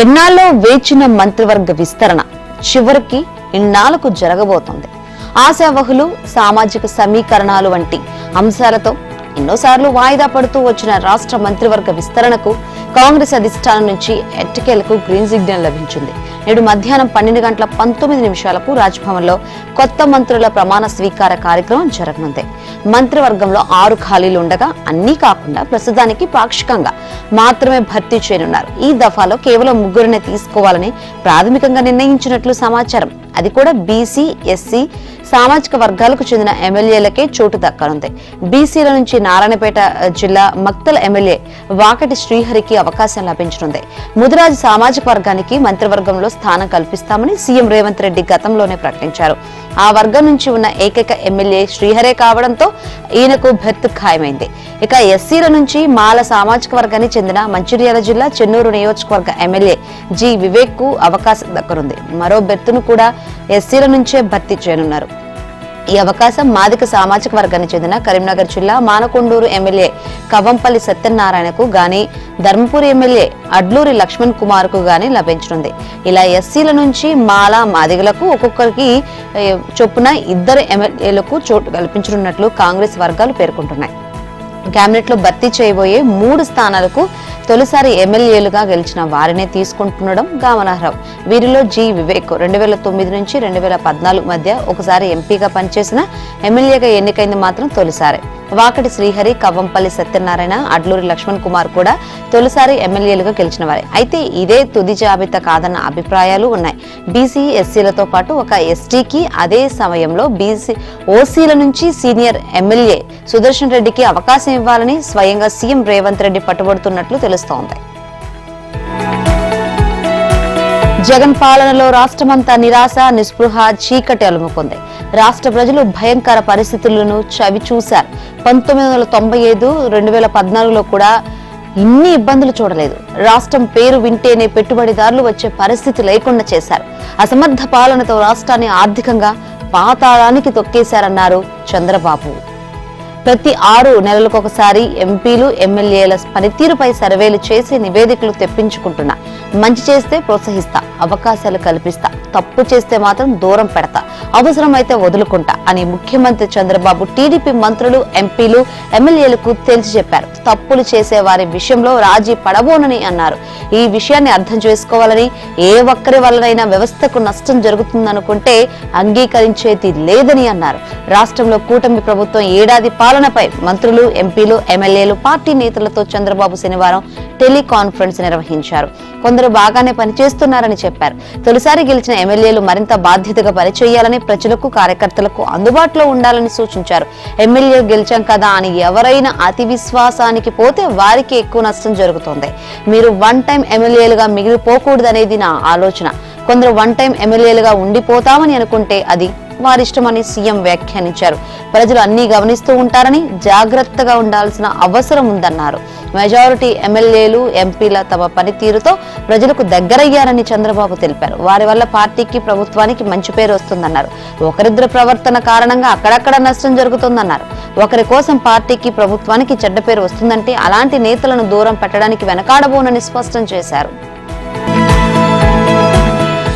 ఎన్నాళ్ళో వేచిన మంత్రివర్గ విస్తరణ చివరికి ఇన్నాళ్లకు జరగబోతోంది. ఆశావహులు, సామాజిక సమీకరణాలు వంటి అంశాలతో ఎన్నోసార్లు వాయిదా పడుతూ వచ్చిన రాష్ట్ర మంత్రివర్గ విస్తరణకు కాంగ్రెస్ అధిష్టానం నుంచి ఎట్టకేలకు గ్రీన్ సిగ్నల్ లభించింది. నేడు మధ్యాహ్నం 12:19 రాజ్భవన్ లో కొత్త మంత్రుల ప్రమాణ స్వీకార కార్యక్రమం జరగనుంది. మంత్రివర్గంలో 6 ఖాళీలు ఉండగా అన్నీ కాకుండా ప్రస్తుతానికి పాక్షికంగా మాత్రమే భర్తీ చేయనున్నారు. ఈ దఫాలో కేవలం 3 తీసుకోవాలని ప్రాథమికంగా నిర్ణయించినట్లు సమాచారం. అది కూడా బీసీ, ఎస్సీ సామాజిక వర్గాలకు చెందిన ఎమ్మెల్యేలకే చోటు దక్కనుంది. బీసీల నుంచి నారాయణపేట జిల్లా మక్తల్ ఎమ్మెల్యే వాకటి శ్రీహరికి అవకాశం లభించనుంది. ముదిరాజు సామాజిక వర్గానికి మంత్రివర్గంలో స్థానం కల్పిస్తామని సీఎం రేవంత్ రెడ్డి గతంలోనే ప్రకటించారు. ఆ వర్గం నుంచి ఉన్న ఏకైక ఎమ్మెల్యే శ్రీహరే కావడంతో ఈయనకు బెర్త్ ఖాయమైంది. ఇక ఎస్సీల నుంచి మాల సామాజిక వర్గానికి చెందిన మంచిర్యాల జిల్లా చెన్నూరు నియోజకవర్గ ఎమ్మెల్యే జి వివేక్ కు అవకాశం దక్కనుంది. మరో బెర్త్ను కూడా ఎస్సీల నుంచే భర్తీ చేయనున్నారు. ఈ అవకాశం మాదిక సామాజిక వర్గానికి చెందిన కరీంనగర్ జిల్లా మానకొండూరు ఎమ్మెల్యే కవంపల్లి సత్యనారాయణకు గాని, ధర్మపురి ఎమ్మెల్యే అడ్లూరి లక్ష్మణ్ కుమార్ కు గాని లభించనుంది. ఇలా ఎస్సీల నుంచి మాల, మాదిగలకు ఒక్కొక్కరికి చొప్పున 2 ఎమ్మెల్యేలకు చోటు కల్పించనున్నట్లు కాంగ్రెస్ వర్గాలు పేర్కొంటున్నాయి. కేబినెట్ లో భర్తీ చేయబోయే 3 స్థానాలకు తొలిసారి ఎమ్మెల్యేలుగా గెలిచిన వారినే తీసుకుంటుండడం గమనార్హం. వీరిలో జి వివేక్ 2009 నుంచి 2014 మధ్య ఒకసారి ఎంపీగా పనిచేసిన ఎమ్మెల్యేగా ఎన్నికైంది మాత్రం తొలిసారి. వాకటి శ్రీహరి, కవ్వంపల్లి సత్యనారాయణ, అడ్లూరి లక్ష్మణ్ కుమార్ కూడా తొలిసారి ఎమ్మెల్యేలుగా గెలిచిన వారే. అయితే ఇదే తుది జాబితా కాదన్న అభిప్రాయాలు ఉన్నాయి. బీసీ, ఎస్సీలతో పాటు ఒక ఎస్టీకి, అదే సమయంలో బీసీ, ఓసీల నుంచి సీనియర్ ఎమ్మెల్యే సుదర్శన్ రెడ్డికి అవకాశం ఇవ్వాలని స్వయంగా సీఎం రేవంత్ రెడ్డి పట్టుబడుతున్నట్లు తెలుస్తోంది. జగన్ పాలనలో రాష్ట్రమంతా నిరాశ, నిస్పృహ, చీకటి అలుముకుంది. రాష్ట్ర ప్రజలు భయంకర పరిస్థితులను చవి చూశారు. 1995, 2014లో కూడా ఇన్ని ఇబ్బందులు చూడలేదు. రాష్ట్రం పేరు వింటేనే పెట్టుబడిదారులు వచ్చే పరిస్థితి లేకుండా చేశారు. అసమర్థ పాలనతో రాష్ట్రాన్ని ఆర్థికంగా పాతాళానికి తొక్కేశారన్నారు చంద్రబాబు. ప్రతి 6 నెలలకొకసారి ఎంపీలు, ఎమ్మెల్యేల పనితీరుపై సర్వేలు చేసి నివేదికలు తెప్పించుకుంటున్నా. మంచి చేస్తే ప్రోత్సహిస్తా, అవకాశాలు కల్పిస్తా, తప్పు చేస్తే మాత్రం దూరం పెడతా, అవసరమైతే వదులుకుంటా అని ముఖ్యమంత్రి చంద్రబాబు టీడీపీ మంత్రులు, ఎంపీలు, ఎమ్మెల్యేలకు తేల్చి చెప్పారు. తప్పులు చేసే వారి విషయంలో రాజీ పడబోనని అన్నారు. ఈ విషయాన్ని అర్థం చేసుకోవాలని, ఏ ఒక్కరి వల్లనైనా వ్యవస్థకు నష్టం జరుగుతుందనుకుంటే అంగీకరించేది లేదని అన్నారు. రాష్ట్రంలో కూటమి ప్రభుత్వం ఏడాది పాలనపై మంత్రులు, ఎంపీలు, ఎమ్మెల్యేలు, పార్టీ నేతలతో చంద్రబాబు శనివారం టెలికాన్ఫరెన్స్ నిర్వహించారు. కొందరు బాగానే పనిచేస్తున్నారని చెప్పారు. తొలిసారి గెలిచిన ఎమ్మెల్యేలు మరింత బాధ్యతగా పనిచేయాలని, ప్రజలకు, కార్యకర్తలకు అందుబాటులో ఉండాలని సూచించారు. ఎమ్మెల్యే గెలిచాం కదా అని ఎవరైనా అతి విశ్వాసానికి పోతే వారికి ఎక్కువ నష్టం జరుగుతోంది. మీరు 1 టైం ఎమ్మెల్యేలుగా మిగిలిపోకూడదనేది నా ఆలోచన. కొందరు 1 టైం ఎమ్మెల్యేలుగా ఉండిపోతామని అనుకుంటే అది వారిష్టమని సీఎం వ్యాఖ్యానించారు. ప్రజలు అన్ని గమనిస్తూ ఉంటారని, జాగ్రత్తగా ఉండాల్సిన అవసరం ఉందన్నారు. మెజారిటీ ఎమ్మెల్యేలు, ఎంపీల తమ పనితీరుతో ప్రజలకు దగ్గరయ్యారని చంద్రబాబు తెలిపారు. వారి వల్ల పార్టీకి, ప్రభుత్వానికి మంచి పేరు వస్తుందన్నారు. ఒకరిద్దరు ప్రవర్తన కారణంగా అక్కడక్కడ నష్టం జరుగుతుందన్నారు. ఒకరి కోసం పార్టీకి, ప్రభుత్వానికి చెడ్డ పేరు వస్తుందంటే అలాంటి నేతలను దూరం పెట్టడానికి వెనకాడబోనని స్పష్టం చేశారు.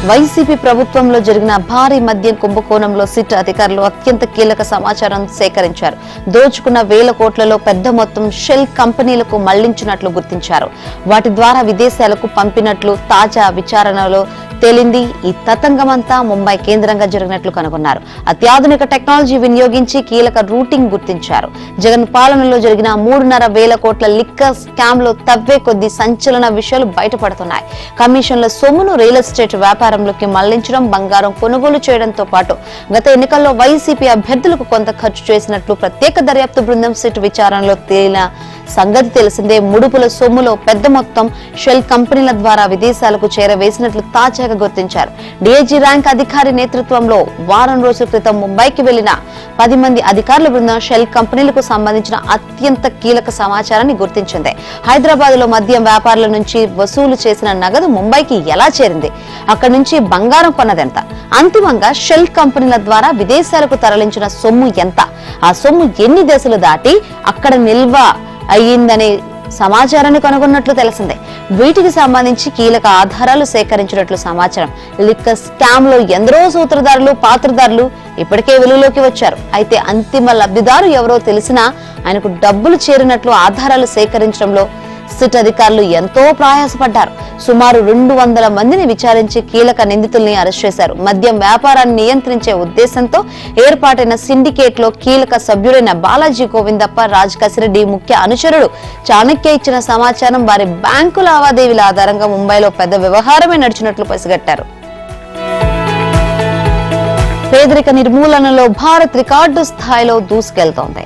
వైసీపీ ప్రభుత్వంలో జరిగిన భారీ మద్యం కుంభకోణంలో సిట్ అధికారులు అత్యంత కీలక సమాచారం సేకరించారు. దోచుకున్న 1000 కోట్లలో పెద్ద మొత్తం షెల్ కంపెనీలకు మళ్లించినట్లు గుర్తించారు. వాటి ద్వారా విదేశాలకు పంపినట్లు తాజా విచారణలో తేలింది. ఈ తతంగమంతా ముంబై కేంద్రంగా జరిగినట్లు కనుగొన్నారు. అత్యాధునిక టెక్నాలజీ వినియోగించి కీలక రూటింగ్ గుర్తించారు. జగన్ పాలనలో జరిగిన 3,500 కోట్ల లిక్కర్ స్కామ్ లో తవ్వే కొద్ది సంచలన విషయాలు బయటపడుతున్నాయి. కమిషన్ల సొమ్మును రియల్ ఎస్టేట్ వ్యాపారంలోకి మళ్లించడం, బంగారం కొనుగోలు చేయడంతో పాటు గత ఎన్నికల్లో వైసీపీ అభ్యర్థులకు కొంత ఖర్చు చేసినట్లు ప్రత్యేక దర్యాప్తు బృందం సిట్ విచారణలో తేలిన సంగతి తెలిసిందే. ముడుపుల సొమ్ములో పెద్ద మొత్తం షెల్ కంపెనీల ద్వారా విదేశాలకు చేరవేసినట్లు తాజాగా గుర్తించారు. డీఐజీ ర్యాంక్ అధికారి నేతృత్వంలో వారం రోజుల క్రితం ముంబైకి వెళ్లిన 10 మంది అధికారుల బృందం షెల్ కంపెనీలకు సంబంధించిన అత్యంత కీలక సమాచారాన్ని గుర్తించింది. హైదరాబాద్ లో మద్యం వ్యాపారుల నుంచి వసూలు చేసిన నగదు ముంబైకి ఎలా చేరింది, అక్కడి నుంచి బంగారం కొన్నదెంత, అంతిమంగా షెల్ కంపెనీల ద్వారా విదేశాలకు తరలించిన సొమ్ము ఎంత, ఆ సొమ్ము ఎన్ని దశలు దాటి అక్కడ నిల్వ అయ్యిందనే సమాచారాన్ని కనుగొన్నట్లు తెలిసిందే. వీటికి సంబంధించి కీలక ఆధారాలు సేకరించినట్లు సమాచారం. లిక్కర్ స్కామ్ లో ఎందరో సూత్రధారులు, పాత్రధారులు ఇప్పటికే వెలుగులోకి వచ్చారు. అయితే అంతిమ లబ్ధిదారు ఎవరో తెలిసినా ఆయనకు డబ్బులు చేరినట్లు ఆధారాలు సేకరించడంలో సిట్ అధికారులు ఎంతో ప్రయాసపడ్డారు. సుమారు 200 మందిని విచారించి కీలక నిందితుల్ని అరెస్ట్ చేశారు. మద్యం వ్యాపారాన్ని నియంత్రించే ఉద్దేశంతో ఏర్పాటైన సిండికేట్ లో కీలక సభ్యుడైన బాలాజీ గోవిందప్ప, రాజ్ కసిరెడ్డి ముఖ్య అనుచరుడు చాణక్య ఇచ్చిన సమాచారం వారి బ్యాంకు లావాదేవీల ఆధారంగా ముంబైలో పెద్ద వ్యవహారమే నడిచినట్లు పసిగట్టారు. పేదరిక నిర్మూలనలో భారత్ రికార్డు స్థాయిలో దూసుకెళ్తోంది.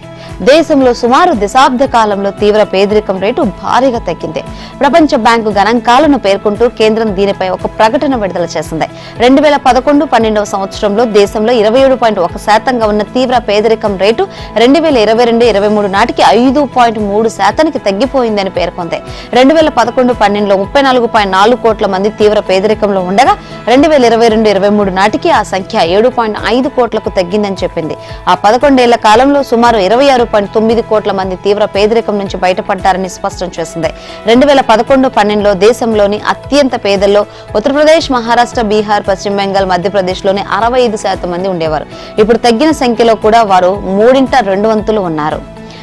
దేశంలో సుమారు దశాబ్ద కాలంలో తీవ్ర పేదరికం రేటు భారీగా తగ్గింది. ప్రపంచ బ్యాంకు గణాంకాలను పేర్కొంటూ కేంద్రం దీనిపై ఒక ప్రకటన విడుదల చేసింది. 2011-12 సంవత్సరంలో దేశంలో 27.1% ఉన్న తీవ్ర పేదరికం రేటు 2022-23 నాటికి 5.3% తగ్గిపోయిందని పేర్కొంది. 2011-12లో 34.4 కోట్ల మంది తీవ్ర పేదరికంలో ఉండగా 2022-23 నాటికి ఆ సంఖ్య 7.5 కోట్లకు తగ్గిందని చెప్పింది. ఆ 11 ఏళ్ల కాలంలో సుమారు 26.9 కోట్ల మంది తీవ్ర పేదరికం నుంచి బయటపడ్డారని స్పష్టం చేసింది. 2011-12లో దేశంలోని అత్యంత పేదల్లో ఉత్తరప్రదేశ్, మహారాష్ట్ర, బీహార్, పశ్చిమ బెంగాల్, మధ్యప్రదేశ్ లోని 65% మంది ఉండేవారు. ఇప్పుడు తగ్గిన సంఖ్యలో కూడా వారు 3/2 వంతులు ఉన్నారు.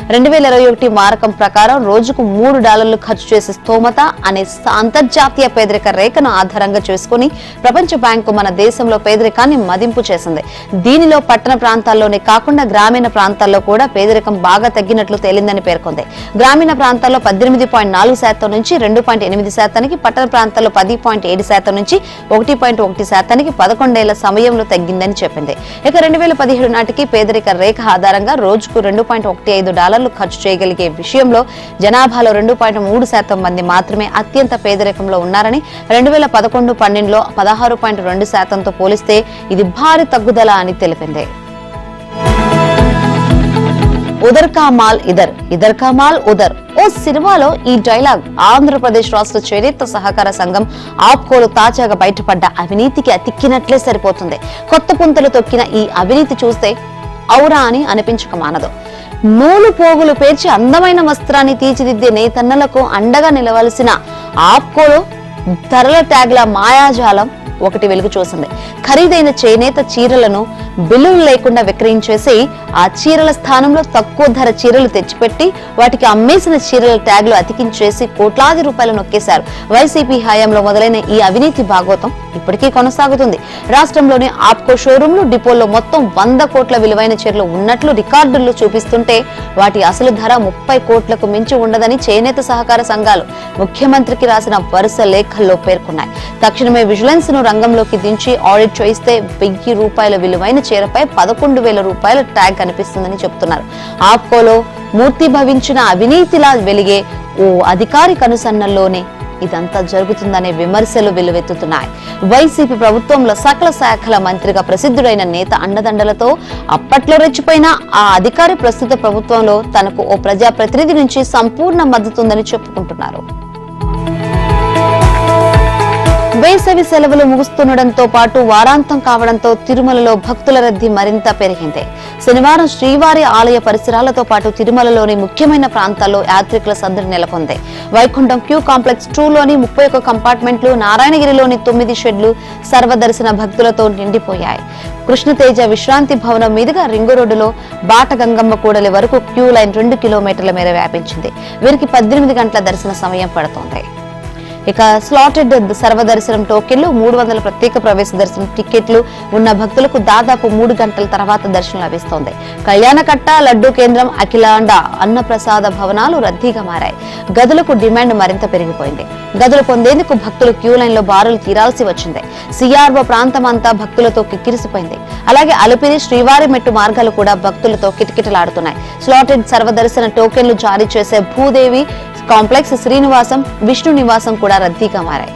2021 మారకం ప్రకారం రోజుకు $3 ఖర్చు చేసే స్తోమత అనే అంతర్జాతీయ పేదరిక రేఖను ఆధారంగా చేసుకుని ప్రపంచ బ్యాంకు మన దేశంలో పేదరికాన్ని మదింపు చేసింది. దీనిలో పట్టణ ప్రాంతాల్లోనే కాకుండా గ్రామీణ ప్రాంతాల్లో కూడా పేదరికం బాగా తగ్గినట్లు తేలిందని పేర్కొంది. గ్రామీణ ప్రాంతాల్లో 18.4% నుంచి 2.8%, పట్టణ ప్రాంతాల్లో 10.7% నుంచి 1.1% 11 ఏళ్ల సమయంలో తగ్గిందని చెప్పింది. ఇక 2017 నాటికి పేదరిక రేఖ ఆధారంగా రోజుకు $2.15 ఖర్చు చేయగలిగే విషయంలో జనాభాలో 2.3% మంది మాత్రమే అత్యంత పేదరికంలో ఉన్నారని, 2011-12లో 16.2%తో పోలిస్తే ఇది భారీ తగ్గుదల అని తెలిపింది. ఉదర్ కా మాల్ ఇదర్, ఇదర్ కా మాల్ ఉదర్ ఓ సినిమాలో ఈ డైలాగ్ ఆంధ్రప్రదేశ్ రాష్ట్ర చేనేత సహకార సంఘం ఆప్కోలో తాజాగా బయటపడ్డ అవినీతికి అతిక్కినట్లే సరిపోతుంది. కొత్త పుంతలు తొక్కిన ఈ అవినీతి చూస్తే ఔరా అని అనిపించక మానదు. నూలు పోగులు పేర్చి అందమైన వస్త్రాన్ని తీర్చిదిద్దే నేతన్నలకు అండగా నిలవలసిన ఆప్కోలో ధరల ట్యాగ్ల మాయాజాలం ఒకటి వెలుగు చూసింది. ఖరీదైన చేనేత చీరలను బిల్లులు లేకుండా విక్రయించేసి ఆ చీరల స్థానంలో తక్కువ ధర చీరలు తెచ్చిపెట్టి వాటికి అమ్మేసిన చీరల ట్యాగ్లు అతికించేసి కోట్లాది రూపాయలు నొక్కేశారు. వైసీపీ హయాంలో మొదలైన ఈ అవినీతి భాగోతం ఇప్పటికీ కొనసాగుతుంది. రాష్ట్రంలోని ఆప్కో షోరూంలు, డిపోల్లో మొత్తం 100 కోట్ల విలువైన చీరలు ఉన్నట్లు రికార్డుల్లో చూపిస్తుంటే వాటి అసలు ధర 30 కోట్లకు మించి ఉండదని చేనేత సహకార సంఘాలు ముఖ్యమంత్రికి రాసిన వరుస లేఖల్లో పేర్కొన్నాయి. తక్షణమే విజిలెన్స్ ను రంగంలోకి దించి ఆడిట్ చేయిస్తే ₹1000 విలువైన చీరపై ₹11,000 ట్యాగ్ కనిపిస్తుందని చెబుతున్నారు. ఆప్కోలో మూర్తి భవించిన అవినీతిలా వెలిగే ఓ అధికారి కనుసన్నల్లోనే ఇదంతా జరుగుతుందనే విమర్శలు వెల్లువెత్తుతున్నాయి. వైసీపీ ప్రభుత్వంలో సకల శాఖల మంత్రిగా ప్రసిద్ధుడైన నేత అండదండలతో అప్పట్లో రెచ్చిపోయిన ఆ అధికారి ప్రస్తుత ప్రభుత్వంలో తనకు ఓ ప్రజాప్రతినిధి నుంచి సంపూర్ణ మద్దతుందని చెప్పుకుంటున్నారు. వేసవి సెలవులు ముగుస్తుండటంతో పాటు వారాంతం కావడంతో తిరుమలలో భక్తుల రద్దీ మరింత పెరిగింది. శనివారం శ్రీవారి ఆలయ పరిసరాలతో పాటు తిరుమలలోని ముఖ్యమైన ప్రాంతాల్లో యాత్రికుల సందడి నెలకొంది. వైకుంఠం క్యూ కాంప్లెక్స్ 2లోని 31 కంపార్ట్మెంట్లు, నారాయణగిరిలోని 9 షెడ్లు సర్వదర్శన భక్తులతో నిండిపోయాయి. కృష్ణతేజ విశ్రాంతి భవనం మీదుగా రింగు రోడ్డులో బాటగంగమ్మ కూడలి వరకు క్యూ లైన్ 2 కిలోమీటర్ల మేర వ్యాపించింది. వీరికి 18 గంటల దర్శన సమయం పడుతోంది. ఇక స్లాటెడ్ సర్వదర్శనం టోకెన్లు, 300 ప్రత్యేక ప్రవేశ దర్శనం టికెట్లు ఉన్న భక్తులకు దాదాపు 3 గంటల తర్వాత దర్శనం లభిస్తోంది. కళ్యాణకట్ట, లడ్డూ కేంద్రం, అఖిలాండ అన్నప్రసాద భవనాలు రద్దీగా మారాయి. గదులకు డిమాండ్ మరింత పెరిగిపోయింది. గదులు పొందేందుకు భక్తులు క్యూ లైన్ లో బారులు తీరాల్సి వచ్చింది. సిఆర్ఓ ప్రాంతం అంతా భక్తులతో కిక్కిరిసిపోయింది. అలాగే అలిపిరి, శ్రీవారి మెట్టు మార్గాలు కూడా భక్తులతో కిటకిటలాడుతున్నాయి. స్లాటెడ్ సర్వదర్శన టోకెన్లు జారీ చేసే భూదేవి కాంప్లెక్స్, శ్రీనివాసం, విష్ణు నివాసం కూడా రద్దీగా మారాయి.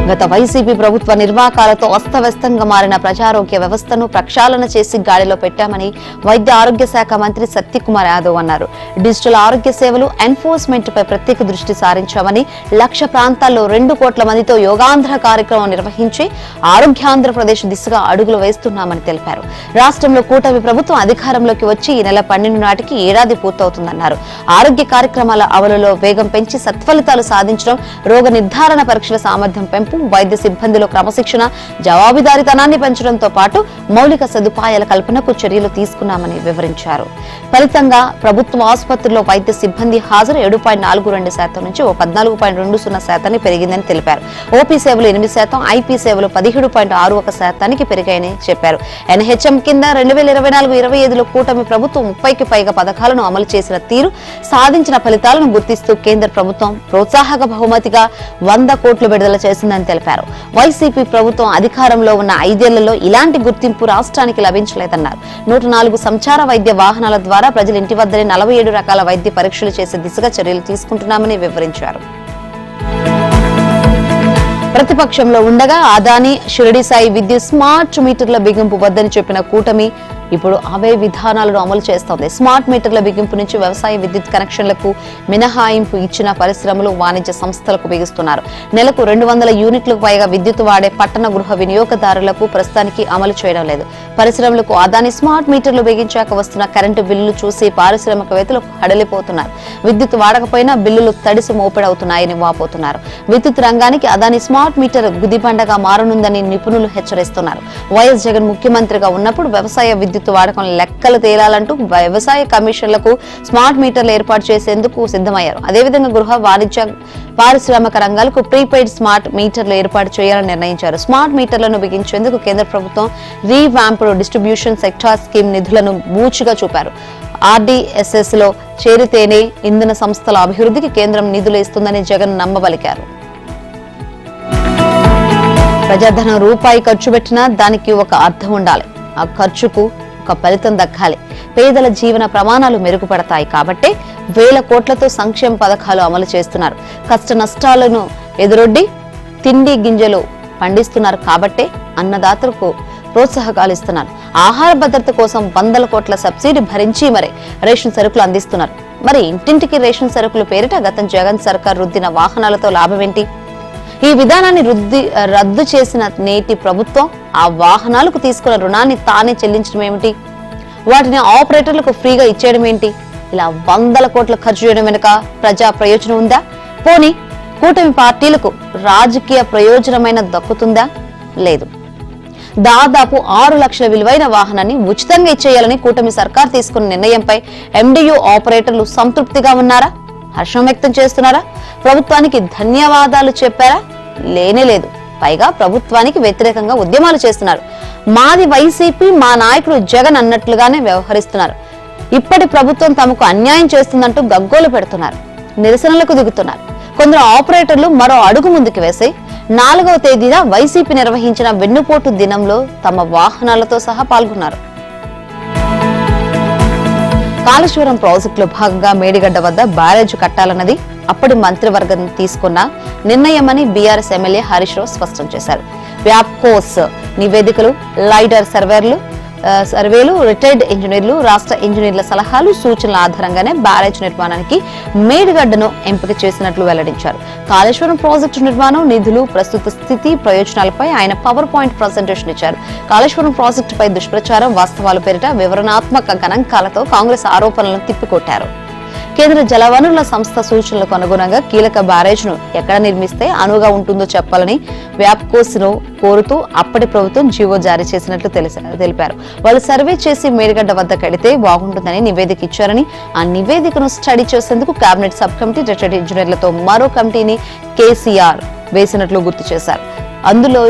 గత వైసీపీ ప్రభుత్వ నిర్వాకాలతో అస్తవ్యస్తంగా మారిన ప్రజారోగ్య వ్యవస్థను ప్రక్షాళన చేసి గాడిలో పెట్టామని వైద్య ఆరోగ్య శాఖ మంత్రి సత్యకుమార్ యాదవ్ అన్నారు. డిజిటల్ ఆరోగ్య సేవలు ఎన్ఫోర్స్మెంట్ పై ప్రత్యేక దృష్టి సారించామని, లక్ష ప్రాంతాల్లో 2 కోట్ల మందితో యోగాంధ్ర కార్యక్రమం నిర్వహించి ఆరోగ్యాంధ్రప్రదేశ్ దిశగా అడుగులు వేస్తున్నామని తెలిపారు. రాష్ట్రంలో కూటమి ప్రభుత్వం అధికారంలోకి వచ్చి ఈ నెల 12 నాటికి ఏడాది పూర్తవుతుందన్నారు. ఆరోగ్య కార్యక్రమాల అమలులో వేగం పెంచి సత్ఫలితాలు సాధించడం, రోగ నిర్ధారణ పరీక్షల సామర్థ్యం పెంపు, వైద్య సిబ్బందిలో క్రమశిక్షణ, జవాబుదారీతనాన్ని పెంచడంతో పాటు మౌలిక సదుపాయాల కల్పనకు చర్యలు తీసుకున్నామని వివరించారు. ఫలితంగా ప్రభుత్వ ఆసుపత్రుల్లో వైద్య సిబ్బంది హాజరు 7.42% నుంచి 14.20% పెరిగిందని తెలిపారు. ఓపీ సేవలు 8%, ఐపీ సేవలు 17.61% పెరిగాయని చెప్పారు. ఎన్హెచ్ఎం కింద 2024-25లో కూటమి ప్రభుత్వం 30కి పైగా పథకాలను అమలు చేసిన తీరు, సాధించిన ఫలితాలను గుర్తిస్తూ కేంద్ర ప్రభుత్వం ప్రోత్సాహక బహుమతిగా 100 కోట్లు విడుదల చేసిందని తెలిపారు. వైసీపీ ప్రభుత్వం అధికారంలో ఉన్న 5 ఏళ్లలో ఇలాంటి గుర్తింపు రాష్ట్రానికి లభించలేదన్నారు. 104 సంచార వైద్య వాహనాల ద్వారా ప్రజల ఇంటి వద్దనే 47 రకాల వైద్య పరీక్షలు చేసే దిశగా చర్యలు తీసుకుంటున్నామని వివరించారు. ప్రతిపక్షంలో ఉండగా అదానీ, షిరిడి సాయి విద్యుత్ స్మార్ట్ మీటర్ల బిగింపు వద్దని చెప్పిన కూటమి ఇప్పుడు అవే విధానాలను అమలు చేస్తోంది. స్మార్ట్ మీటర్ల బిగింపు నుంచి వ్యవసాయ విద్యుత్ కనెక్షన్లకు మినహాయింపు ఇచ్చిన పరిశ్రమలు, వాణిజ్య సంస్థలకు బిగిస్తున్నారు. నెలకు 200 యూనిట్లకు పైగా విద్యుత్ వాడే పట్టణ గృహ వినియోగదారులకు ప్రస్తుతానికి అమలు చేయడం లేదు. పరిశ్రమలకు అదానీ స్మార్ట్ మీటర్లు బిగించాక వస్తున్న కరెంటు బిల్లులు చూసి పారిశ్రామికవేత్తలు హడలిపోతున్నారు. విద్యుత్ వాడకపోయినా బిల్లులు తడిసి మోపెడవుతున్నాయని వాపోతున్నారు. విద్యుత్ రంగానికి అదానీ స్మార్ట్ మీటర్ గుదిబండగా మారనుందని నిపుణులు హెచ్చరిస్తున్నారు. వైఎస్ జగన్ ముఖ్యమంత్రిగా ఉన్నప్పుడు వ్యవసాయ విద్యుత్ వాడకం లెక్కలు తేలాలంటూ వ్యవసాయ కమిషన్లకు స్మార్ట్ మీటర్లు ఏర్పాటు చేసేందుకు సిద్ధమయ్యారు. అదేవిధంగా గృహ, వాణిజ్య, పారిశ్రామిక రంగాలకు ప్రీపెయిడ్ స్మార్ట్ మీటర్లు ఏర్పాటు చేయాలని నిర్ణయించారు. స్మార్ట్ మీటర్లను బిగించేందుకు కేంద్ర ప్రభుత్వం రీవ్యాంప్డ్ డిస్ట్రిబ్యూషన్ సెక్టార్ స్కీమ్ నిధులను బూచిగా చూపారు. RDSS లో చేరితేనే ఇంధన సంస్థల అభివృద్ధికి కేంద్రం నిధులు ఇస్తుందని జగన్ నమ్మబలికారు. ప్రజాధనం రూపాయి ఖర్చు పెట్టినా దానికి ఒక అర్థం ఉండాలి. ఆ ఖర్చుకు ఒక ఫలితం దక్కాలి. పేదల జీవన ప్రమాణాలు మెరుగుపడతాయి కాబట్టి 1000 కోట్లతో సంక్షేమ పథకాలు అమలు చేస్తున్నారు. కష్ట నష్టాలను ఎదురొడ్డి తిండి గింజలు పండిస్తున్నారు కాబట్టే అన్నదాతలకు ప్రోత్సాహకాలు ఇస్తున్నారు. ఆహార భద్రత కోసం 100 కోట్ల సబ్సిడీ భరించి మరి రేషన్ సరుకులు అందిస్తున్నారు. మరి ఇంటింటికి రేషన్ సరుకులు పేరిట గతం జగన్ సర్కార్ రుద్దిన వాహనాలతో లాభమేంటి? ఈ విధానాన్ని రద్దు చేసిన నేటి ప్రభుత్వం ఆ వాహనాలకు తీసుకున్న రుణాన్ని తానే చెల్లించడం ఏమిటి? వాటిని ఆపరేటర్లకు ఫ్రీగా ఇచ్చేయడం ఏంటి? ఇలా 100 కోట్ల ఖర్చు చేయడం వెనుక ప్రజా ప్రయోజనం ఉందా? పోనీ కూటమి పార్టీలకు రాజకీయ ప్రయోజనమైన దక్కుతుందా? లేదు. దాదాపు 6 లక్షల విలువైన వాహనాన్ని ఉచితంగా ఇచ్చేయాలని కూటమి సర్కార్ తీసుకున్న నిర్ణయంపై MDU ఆపరేటర్లు సంతృప్తిగా ఉన్నారా? హర్షం వ్యక్తం చేస్తున్నారా? ప్రభుత్వానికి ధన్యవాదాలు చెప్పారా? లేనే లేదు. పైగా ప్రభుత్వానికి వ్యతిరేకంగా ఉద్యమాలు చేస్తున్నారు. మాది వైసీపీ, మా నాయకుడు జగన్ అన్నట్లుగానే వ్యవహరిస్తున్నారు. ఇప్పటి ప్రభుత్వం తమకు అన్యాయం చేస్తుందంటూ గగ్గోలు పెడుతున్నారు. నిరసనలకు దిగుతున్నారు. కొందరు ఆపరేటర్లు మరో అడుగు ముందుకు వేసి 4వ తేదీన వైసీపీ నిర్వహించిన వెన్నుపోటు దినంలో తమ వాహనాలతో సహా పాల్గొన్నారు. కాళేశ్వరం ప్రాజెక్టులో భాగంగా మేడిగడ్డ వద్ద బ్యారేజ్ కట్టాలన్నది అప్పటి మంత్రివర్గం తీసుకున్న నిర్ణయమని బీఆర్ఎస్ ఎమ్మెల్యే హరీష్ రావు స్పష్టం చేశారు. వ్యాప్కోస్ నివేదికలు, లైడర్ సర్వేలు, రిటైర్డ్ ఇంజనీర్లు, రాష్ట్ర ఇంజనీర్ల సలహాలు, సూచనల ఆధారంగానే బ్యారేజ్ నిర్మాణానికి మేడిగడ్డను ఎంపిక చేసినట్లు వెల్లడించారు. కాళేశ్వరం ప్రాజెక్టు నిర్మాణం, నిధులు, ప్రస్తుత స్థితి, ప్రయోజనాలపై ఆయన పవర్ పాయింట్ ప్రజెంటేషన్ ఇచ్చారు. కాళేశ్వరం ప్రాజెక్టుపై దుష్ప్రచారం, వాస్తవాల పేరిట వివరణాత్మక గణాంకాలతో కాంగ్రెస్ ఆరోపణలను తిప్పికొట్టారు. కేంద్ర జలవనరుల సంస్థ సూచనలకు అనుగుణంగా కీలక బ్యారేజ్ను ఎక్కడ నిర్మిస్తే అనువుగా ఉంటుందో చెప్పాలని వ్యాప్కోస్ను కోరుతూ అప్పటి ప్రభుత్వం జీవో జారీ చేసినట్లు తెలిపారు. వాళ్ళు సర్వే చేసి మేడిగడ్డ వద్ద కడితే బాగుంటుందని నివేదిక ఇచ్చారని, ఆ నివేదికను స్టడీ చేసేందుకు కేబినెట్ సబ్ కమిటీ, రిటైర్డ్ ఇంజనీర్లతో మరో కమిటీని కేసీఆర్ వేసినట్లు గుర్తు చేశారు. అందులో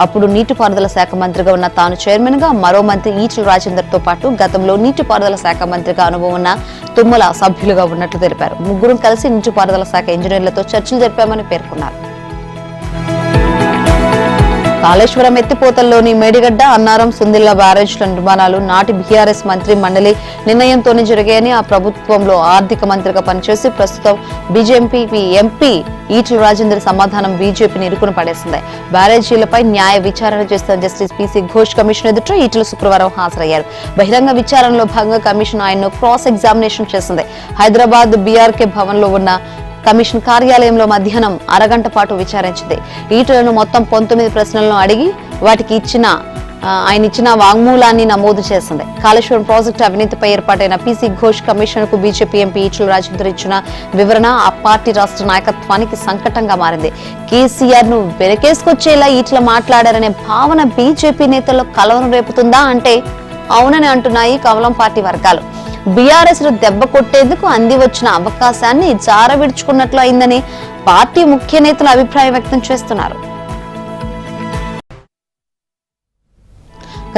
అప్పుడు నీటిపారుదల శాఖ మంత్రిగా ఉన్న తాను చైర్మన్ గా, మరో మంత్రి ఈటెల రాజేందర్ తో పాటు గతంలో నీటిపారుదల శాఖ మంత్రిగా అనుభవం ఉన్న తుమ్మల సభ్యులుగా ఉన్నట్లు తెలిపారు. ముగ్గురు కలిసి నీటిపారుదల శాఖ ఇంజనీర్లతో చర్చలు జరిపామని పేర్కొన్నారు. కాళేశ్వరం ఎత్తిపోతల్లోని మేడిగడ్డ, అన్నారం, సుందిళ్ల బ్యారేజ్ల నిర్మాణాలు నాటి బీఆర్ఎస్ మంత్రి మండలి నిర్ణయంతోనే జరిగాయని, ఆ ప్రభుత్వంలో ఆర్థిక మంత్రిగా పనిచేసి ప్రస్తుతం బీజేపీ ఎంపీ ఈటల రాజేందర్ సమాధానం బీజేపీని ఇరుకున పడేసింది. బ్యారేజీలపై న్యాయ విచారణ చేస్తున్న జస్టిస్ పీసీ ఘోష్ కమిషన్ ఎదుట ఈటల శుక్రవారం హాజరయ్యారు. బహిరంగ విచారణలో భాగంగా కమిషన్ ఆయన్ను క్రాస్ ఎగ్జామినేషన్ చేసింది. హైదరాబాద్ బీఆర్కే భవన్ లో ఉన్న కమిషన్ కార్యాలయంలో మధ్యాహ్నం అరగంట పాటు విచారించింది. ఈటలను మొత్తం 19 ప్రశ్నలను అడిగి వాటికి ఆయన ఇచ్చిన వాంగ్మూలాన్ని నమోదు చేసింది. కాళేశ్వరం ప్రాజెక్టు అవినీతిపై ఏర్పాటైన పీసీ ఘోష్ కమిషన్ కు బీజేపీ ఎంపీ ఈటల రాజేందర్ ఇచ్చిన వివరణ ఆ పార్టీ రాష్ట్ర నాయకత్వానికి సంకటంగా మారింది. కేసీఆర్ ను వెనకేసుకొచ్చేలా ఈటల మాట్లాడారనే భావన బీజేపీ నేతల్లో కలవరం రేపుతుందా అంటే అవునని అంటున్నాయి కమలం పార్టీ వర్గాలు. బీఆర్ఎస్ ను దెబ్బ కొట్టేందుకు అంది వచ్చిన అవకాశాన్ని జారవిడుచుకున్నట్లు అయిందని పార్టీ ముఖ్య నేతలు అభిప్రాయం వ్యక్తం చేస్తున్నారు.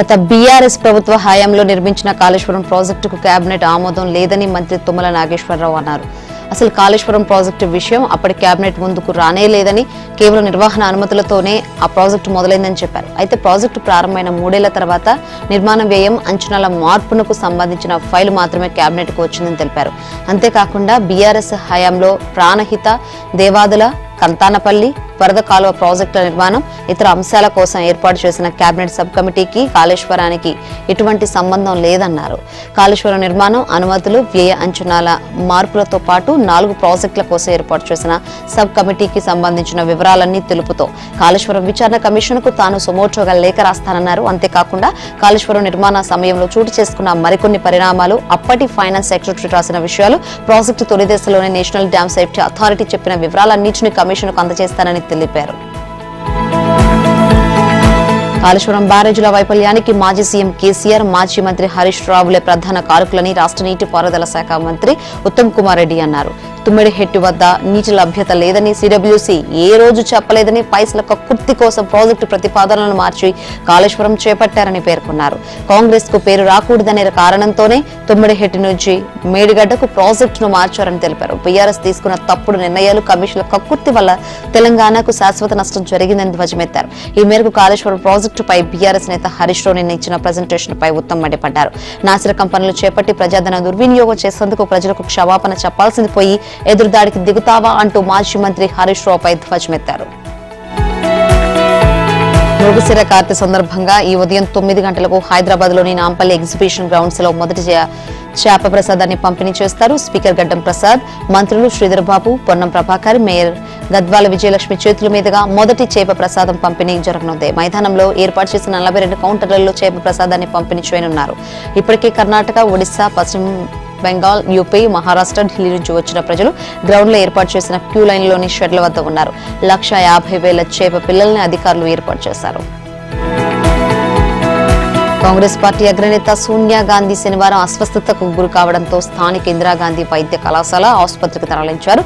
గత బీఆర్ఎస్ ప్రభుత్వ హయాంలో నిర్మించిన కాళేశ్వరం ప్రాజెక్టుకు కేబినెట్ ఆమోదం లేదని మంత్రి తుమ్మల నాగేశ్వరరావు అన్నారు. అసలు కాళేశ్వరం ప్రాజెక్టు విషయం అప్పటి కేబినెట్ ముందుకు రానే లేదని, కేవలం నిర్వహణ అనుమతులతోనే ఆ ప్రాజెక్టు మొదలైందని చెప్పారు. అయితే ప్రాజెక్టు ప్రారంభమైన 3 ఏళ్ల తర్వాత నిర్మాణ వ్యయం, అంచనాల మార్పునకు సంబంధించిన ఫైలు మాత్రమే కేబినెట్ కు వచ్చిందని తెలిపారు. అంతేకాకుండా బీఆర్ఎస్ హయాంలో ప్రాణహిత, దేవాదుల, కంతానపల్లి వరద కాలువ ప్రాజెక్టుల నిర్మాణం, ఇతర అంశాల కోసం ఏర్పాటు చేసిన కేబినెట్ సబ్ కమిటీకి కాళేశ్వరానికి ఎటువంటి సంబంధం లేదన్నారు. కాళేశ్వరం నిర్మాణం, అనుమతులు, వ్యయ అంచనాల మార్పులతో పాటు 4 ప్రాజెక్టుల కోసం ఏర్పాటు చేసిన సబ్ కమిటీకి సంబంధించిన వివరాలన్నీ తెలుపుతూ కాళేశ్వరం విచారణ కమిషన్ కు తాను సుమోటోగా లేఖ రాస్తానన్నారు. అంతేకాకుండా కాళేశ్వరం నిర్మాణ సమయంలో చోటు చేసుకున్న మరికొన్ని పరిణామాలు, అప్పటి ఫైనాన్స్ సెక్రటరీ రాసిన విషయాలు, ప్రాజెక్టు తొలి దశలోనే నేషనల్ డ్యామ్ సేఫ్టీ అథారిటీ చెప్పిన వివరాలన్నింటినీ కమిషన్ కు అందజేస్తానని తెలిపారు. కాళేశ్వరం బ్యారేజీల వైఫల్యానికి మాజీ సీఎం కేసీఆర్, మాజీ మంత్రి హరీష్ రావులే ప్రధాన కారకులని రాష్ట్ర నీటిపారుదల శాఖ మంత్రి ఉత్తమ్ కుమార్ రెడ్డి అన్నారు. తుమ్మిడిహెట్టి వద్ద నీటి లభ్యత లేదని, సిడబ్ల్యూసీ ఏ రోజు చెప్పలేదని, పైసల కక్కుర్తి కోసం ప్రాజెక్టు ప్రతిపాదనలను మార్చి కాళేశ్వరం చేపట్టారని పేర్కొన్నారు. కాంగ్రెస్ కు పేరు రాకూడదనే కారణంతోనే తుమ్మిడిహెట్టి నుంచి మేడిగడ్డకు ప్రాజెక్టును మార్చారని తెలిపారు. బీఆర్ఎస్ తీసుకున్న తప్పుడు నిర్ణయాలు, కమిషన్ల కక్కుర్తి వల్ల తెలంగాణకు శాశ్వత నష్టం జరిగిందని ధ్వజమెత్తారు. ఈ మేరకు కాళేశ్వరం ప్రాజెక్టుపై బీఆర్ఎస్ నేత హరీష్ రావు నిన్న ఇచ్చిన ప్రెజెంటేషన్ పై ఉత్తమ్ మండిపడ్డారు. నాసిరకం పనులు చేపట్టి ప్రజాధనం దుర్వినియోగం చేసేందుకు ప్రజలకు క్షమాపణ చెప్పాల్సింది పోయి ఎదురుదాడికి దిగుతావా అంటూ మాజీ మంత్రి హరీష్ రావుపై ధ్వజమెత్తారు. మృగశిర కార్తె సందర్భంగా ఈ ఉదయం 9 గంటలకు హైదరాబాద్ లోని నాంపల్లి ఎగ్జిబిషన్ గ్రౌండ్స్ లో మొదటి చేప ప్రసాదాన్ని పంపిణీ చేస్తారు. స్పీకర్ గడ్డం ప్రసాద్, మంత్రులు శ్రీధర్ బాబు, పొన్నం ప్రభాకర్, మేయర్ గద్వాల విజయలక్ష్మి చేతుల మీదుగా మొదటి చేప ప్రసాదం పంపిణీ జరగనుంది. మైదానంలో ఏర్పాటు చేసిన 42 కౌంటర్లలో చేప ప్రసాదాన్ని పంపిణీ చేయనున్నారు. ఇప్పటికే కర్ణాటక, ఒడిశా, పశ్చిమ బెంగాల్, యూపీ, మహారాష్ట్ర, ఢిల్లీ నుంచి వచ్చిన ప్రజలు గ్రౌండ్ లో ఏర్పాటు చేసిన క్యూ లైన్ లోని షెడ్ల వద్ద ఉన్నారు. 1,50,000 చేప పిల్లల్ని అధికారులు ఏర్పాటు చేశారు. కాంగ్రెస్ పార్టీ అగ్రనేత సోనియా గాంధీ శనివారం అస్వస్థతకు గురి కావడంతో స్థానిక ఇందిరాగాంధీ వైద్య కళాశాల ఆసుపత్రికి తరలించారు.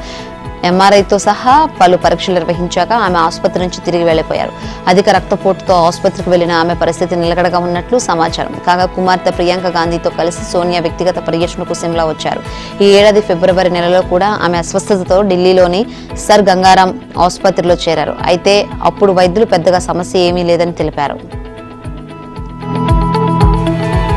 ఎంఆర్ఐతో సహా పలు పరీక్షలు నిర్వహించాక ఆమె ఆసుపత్రి నుంచి తిరిగి వెళ్లిపోయారు. అధిక రక్తపోటుతో ఆసుపత్రికి వెళ్లిన ఆమె పరిస్థితి నిలకడగా ఉన్నట్లు సమాచారం. కాగా కుమార్తె ప్రియాంక గాంధీతో కలిసి సోనియా వ్యక్తిగత పర్యటనకు సిమ్లా వచ్చారు. ఈ ఏడాది ఫిబ్రవరి నెలలో కూడా ఆమె అస్వస్థతతో ఢిల్లీలోని సర్ గంగారాం ఆసుపత్రిలో చేరారు. అయితే అప్పుడు వైద్యులు పెద్దగా సమస్య ఏమీ లేదని తెలిపారు.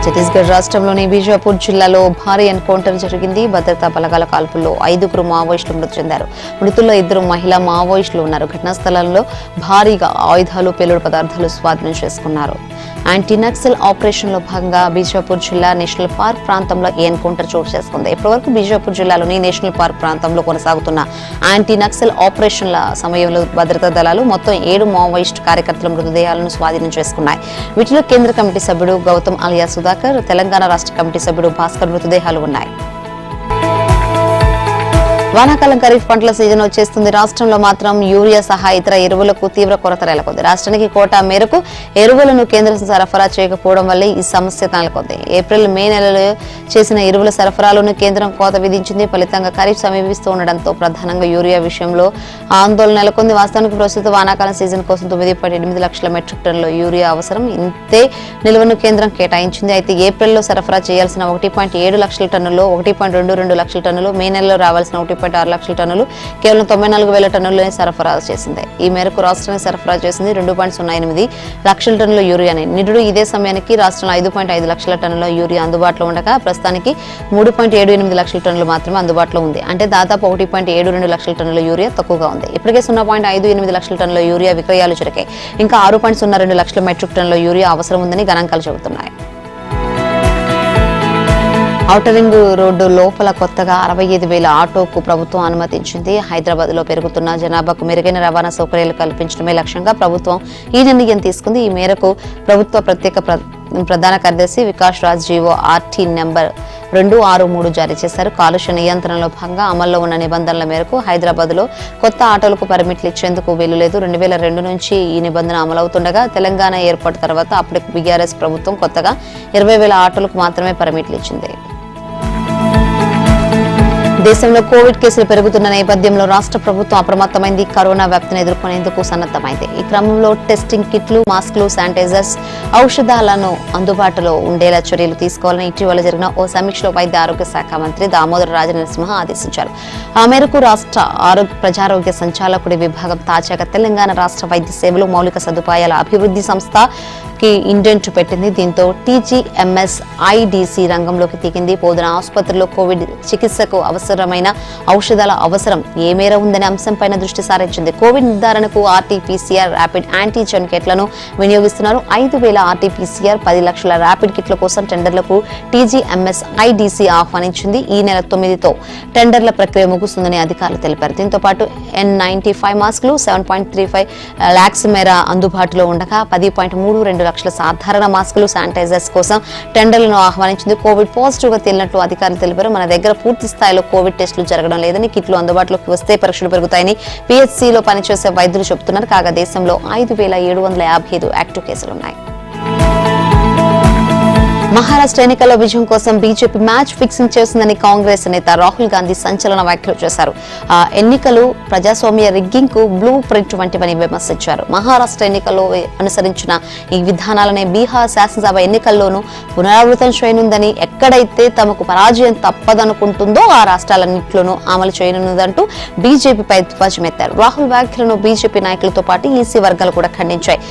ఛత్తీస్గఢ్ రాష్ట్రంలోని బీజాపూర్ జిల్లాలో భారీ ఎన్కౌంటర్ జరిగింది. భద్రతా బలగాల కాల్పుల్లో 5 మావోయిస్టులు మృతి చెందారు. మృతుల్లో 2 మహిళా మావోయిస్టులు ఉన్నారు. ఘటనా స్థలంలో భారీగా ఆయుధాలు, పేలుడు పదార్థాలు స్వాధీనం చేసుకున్నారు. యాంటీ నక్సల్ ఆపరేషన్ లో భాగంగా బీజాపూర్ జిల్లా నేషనల్ పార్క్ ప్రాంతంలో ఈ ఎన్కౌంటర్ చోటు చేసుకుంది. ఇప్పటివరకు బీజాపూర్ జిల్లాలోని నేషనల్ పార్క్ ప్రాంతంలో కొనసాగుతున్న యాంటీ నక్సల్ ఆపరేషన్ల సమయంలో భద్రతా దళాలు మొత్తం 7 మావోయిస్టు కార్యకర్తల మృతదేహాలను స్వాధీనం చేసుకున్నాయి. వీటిలో కేంద్ర కమిటీ సభ్యుడు గౌతమ్ అలియా సుధాకర్, తెలంగాణ రాష్ట్ర కమిటీ సభ్యుడు భాస్కర్ మృతదేహాలు ఉన్నాయి. వానాకాలం ఖరీఫ్ పంటల సీజన్ వచ్చేస్తుంది. రాష్ట్రంలో మాత్రం యూరియా సహా ఇతర ఎరువులకు తీవ్ర కొరత నెలకొంది. రాష్ట్రానికి కోటా మేరకు ఎరువులను కేంద్రం సరఫరా చేయకపోవడం వల్లే ఈ సమస్య నెలకొంది. ఏప్రిల్, మే నెలలో చేసిన ఎరువుల సరఫరాలోనూ కేంద్రం కోత విధించింది. ఫలితంగా ఖరీఫ్ సమీపిస్తూ ఉండడంతో ప్రధానంగా యూరియా విషయంలో ఆందోళన నెలకొంది. వాస్తవానికి ప్రస్తుత వానాకాలం సీజన్ కోసం 9.8 లక్షల మెట్రిక్ టన్నుల యూరియా అవసరం. ఇంతే నిల్వను కేంద్రం కేటాయించింది. అయితే ఏప్రిల్లో సరఫరా చేయాల్సిన 1.7 లక్షల టన్నులో 1.22 లక్షల టన్నులు, మే నెలలో రావాల్సిన 1.6 లక్షల టన్నులు కేవలం 94,000 టన్నులనే సరఫరా చేసింది. ఈ మేరకు రాష్ట్రానికి సరఫరా చేసింది 2.08 లక్షల టన్నుల యూరియాని. నిరుడు ఇదే సమయానికి రాష్ట్రంలో 5.5 లక్షల టన్నుల యూరియా అందుబాటులో ఉండగా ప్రస్తుతానికి 3.78 లక్షల టన్నులు మాత్రమే అందుబాటులో ఉంది. అంటే దాదాపు 1.72 లక్షల టన్నుల యూరియా తక్కువగా ఉంది. ఇప్పటికే 0.58 లక్షల టన్నుల యూరియా విక్రయాలు జరిగాయి. ఇంకా 6.02 లక్షల మెట్రిక్ టన్నుల యూరియా అవసరం ఉందని గణాంకాలు చెబుతున్నాయి. ఔటర్ రింగ్ రోడ్డు లోపల కొత్తగా 65,000 ఆటోకు ప్రభుత్వం అనుమతించింది. హైదరాబాద్ లో పెరుగుతున్న జనాభాకు మెరుగైన రవాణా సౌకర్యాలు కల్పించడమే లక్ష్యంగా ప్రభుత్వం ఈ నిర్ణయం తీసుకుంది. ఈ మేరకు ప్రభుత్వ ప్రత్యేక ప్రధాన కార్యదర్శి Vikas Raj GO RT number 263 జారీ చేశారు. కాలుష్య నియంత్రణలో భాగంగా అమల్లో ఉన్న నిబంధనల మేరకు హైదరాబాద్ లో కొత్త ఆటోలకు పర్మిట్లు ఇచ్చేందుకు వీలు లేదు. 2002 నుంచి ఈ నిబంధన అమలవుతుండగా తెలంగాణ ఏర్పాటు తర్వాత అప్పటి బీఆర్ఎస్ ప్రభుత్వం కొత్తగా 20,000 ఆటోలకు మాత్రమే పర్మిట్లు ఇచ్చింది. దేశంలో కోవిడ్ కేసులు పెరుగుతున్న నేపథ్యంలో రాష్ట్ర ప్రభుత్వం అప్రమత్తమైంది. కరోనా వ్యాప్తిని ఎదుర్కొనేందుకు సన్నద్ధమైంది. ఈ క్రమంలో టెస్టింగ్ కిట్లు, మాస్కులు, శానిటైజర్స్, ఔషధాలను అందుబాటులో ఉండేలా చర్యలు తీసుకోవాలని ఇటీవల జరిగిన ఓ సమీక్షలో వైద్య ఆరోగ్య శాఖ మంత్రి దామోదర రాజనరసింహ ఆదేశించారు. ఆ మేరకు రాష్ట్ర ప్రజారోగ్య సంచాలకుడి విభాగం తాజాగా తెలంగాణ రాష్ట్ర వైద్య సేవలు మౌలిక సదుపాయాల అభివృద్ధి సంస్థకి ఇండెంట్ పెట్టింది. దీంతో టీజీఎంఎస్ ఐడిసి రంగంలోకి దిగింది. బోధన ఆసుపత్రిలో కోవిడ్ చికిత్సకు అవసరమైన ఔషధాల అవసరం ఏ మేర ఉందనే అంశంపైన దృష్టి సారించింది. కోవిడ్ నిర్ధారణకు ఆర్టీపీసీఆర్ ర్యాపిడ్ యాంటీజెన్ కిట్లను వినియోగిస్తున్నారు. 5,000 ఆర్టీపీసీఆర్ 10 లక్షల ర్యాపిడ్ కిట్ల కోసం టెండర్లకు టీజీఎంఎస్ ఐడిసి ఆహ్వానించింది. ఈ నెల 9తో టెండర్ల ప్రక్రియ ముగుస్తుందని అధికారులు తెలిపారు. దీంతో పాటు N95 మాస్కులు 7.35 లాక్స్ మేర అందుబాటులో ఉండగా 10.32 లక్షల సాధారణ మాస్కులు, శానిటైజర్స్ కోసం టెండర్లను ఆహ్వానించింది. కోవిడ్ పాజిటివ్ గా తేలినట్లు అధికారులు తెలిపారు. మన దగ్గర పూర్తి స్థాయిలో కోవిడ్ టెస్టులు జరగడం లేదని, కిట్లు అందుబాటులోకి వస్తే పరీక్షలు పెరుగుతాయని పిహెచ్సిలో పనిచేసే వైద్యులు చెబుతున్నారు. కాగా దేశంలో 5,755 యాక్టివ్ కేసులున్నాయి. మహారాష్ట్ర ఎన్నికల్లో విజయం కోసం బీజేపీ మ్యాచ్ ఫిక్సింగ్ చేస్తుందని కాంగ్రెస్ నేత రాహుల్ గాంధీ సంచలన వ్యాఖ్యలు చేశారు. ఆ ఎన్నికలు ప్రజాస్వామ్య రిగ్గింగ్ కు బ్లూ ప్రింట్ వంటివని విమర్శించారు. మహారాష్ట్ర ఎన్నికల్లో అనుసరించిన ఈ విధానాలనే బీహార్ శాసనసభ ఎన్నికల్లోనూ పునరావృతం చేయనుందని, ఎక్కడైతే తమకు పరాజయం తప్పదనుకుంటుందో ఆ రాష్ట్రాలన్నింటిలోనూ అమలు చేయనుందంటూ బీజేపీపై ధ్వజమెత్తారు. రాహుల్ వ్యాఖ్యలను బీజేపీ నాయకులతో పాటు ఈసీ వర్గాలు కూడా ఖండించాయి.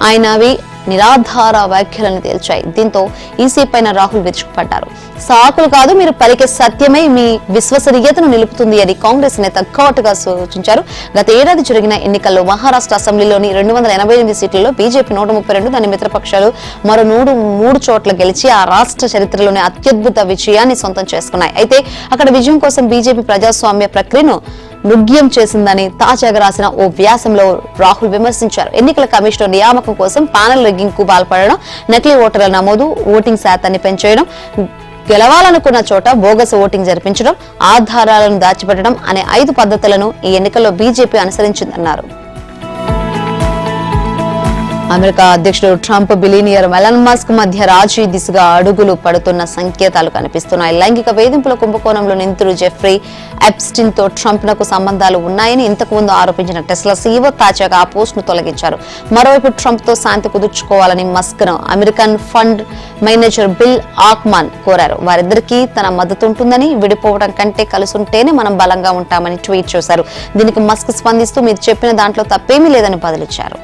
ఆయనవి నిరాధార వ్యాఖ్యలను తేల్చాయి. దీంతో ఈసీ పైన రాహుల్ విరుచుకుపడ్డారు. సాకులు కాదు, మీరు పలికే సత్యమే మీ విశ్వసనీయతను నిలుపుతుంది అని కాంగ్రెస్ నేత ఘాటుగా సూచించారు. గత ఏడాది జరిగిన ఎన్నికల్లో మహారాష్ట్ర అసెంబ్లీలోని 288 సీట్లలో బీజేపీ 132, దాని మిత్రపక్షాలు మరో 3 చోట్ల గెలిచి ఆ రాష్ట్ర చరిత్రలోనే అత్యద్భుత విజయాన్ని సొంతం చేసుకున్నాయి. అయితే అక్కడ విజయం కోసం బీజేపీ ప్రజాస్వామ్య ప్రక్రియను మృగ్యం చేసిందని తాజాగా రాసిన ఓ వ్యాసంలో రాహుల్ విమర్శించారు. ఎన్నికల కమిషన్ నియామకం కోసం ప్యానెల్ రిగ్గింగ్ కు పాల్పడడం, నకిలీ ఓటర్ల నమోదు, ఓటింగ్ శాతాన్ని పెంచేయడం, గెలవాలనుకున్న చోట బోగస్ ఓటింగ్ జరిపించడం, ఆధారాలను దాచిపెట్టడం అనే 5 పద్ధతులను ఈ ఎన్నికల్లో బీజేపీ అనుసరించిందన్నారు. అమెరికా అధ్యక్షుడు ట్రంప్, బిలియనియర్ ఎలాన్ మస్క్ మధ్య రాజీ దిశగా అడుగులు పడుతున్న సంకేతాలు కనిపిస్తున్నాయి. లైంగిక వేధింపుల కుంభకోణంలో నిందితుడు జెఫ్రీ ఎప్స్టీన్ తో ట్రంప్ నకు సంబంధాలు ఉన్నాయని ఇంతకు ముందు ఆరోపించిన టెస్లా సీఈఓ తాజాగా ఆ పోస్ట్ ను తొలగించారు. మరోవైపు ట్రంప్ తో శాంతి కుదుర్చుకోవాలని మస్క్ ను అమెరికన్ ఫండ్ మేనేజర్ బిల్ ఆక్మాన్ కోరారు. వారిద్దరికీ తన మద్దతు ఉంటుందని, విడిపోవడం కంటే కలుసుంటేనే మనం బలంగా ఉంటామని ట్వీట్ చేశారు. దీనికి మస్క్ స్పందిస్తూ మీరు చెప్పిన దాంట్లో తప్పేమీ లేదని బదులిచ్చారు.